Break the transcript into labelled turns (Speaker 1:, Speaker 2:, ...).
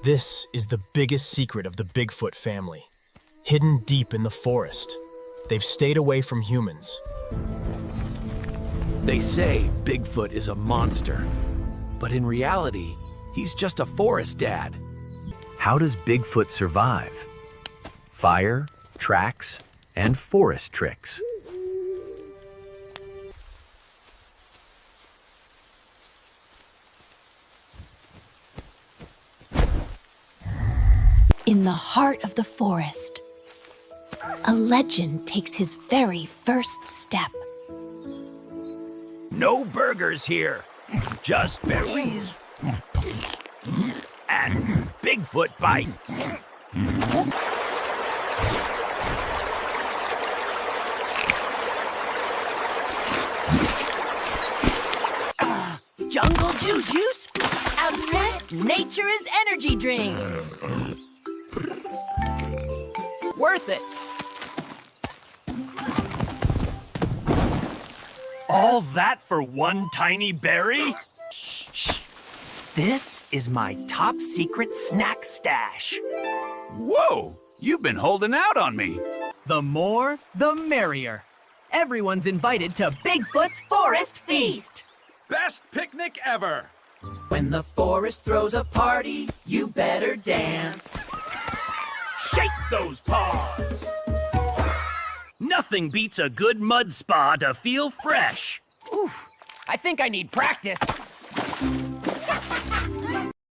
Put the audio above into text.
Speaker 1: This is the biggest secret of the Bigfoot family. Hidden deep in the forest, they've stayed away from humans.
Speaker 2: They say Bigfoot is a monster, but in reality, he's just a forest dad. How does Bigfoot survive? Fire, tracks, and forest tricks.
Speaker 3: In the heart of the forest, a legend takes his very first step.
Speaker 2: No burgers here, just berries and Bigfoot bites.
Speaker 4: Jungle juice, out of red, nature is energy drink. Worth it.
Speaker 2: All that for one tiny berry?
Speaker 4: Shh. This is my top secret snack stash.
Speaker 2: Whoa, you've been holding out on me.
Speaker 4: The more, the merrier. Everyone's invited to Bigfoot's Forest Feast.
Speaker 2: Best picnic ever.
Speaker 4: When the forest throws a party, you better dance.
Speaker 2: Shake those paws. Nothing beats a good mud spa to feel fresh.
Speaker 4: Oof, I think I need practice.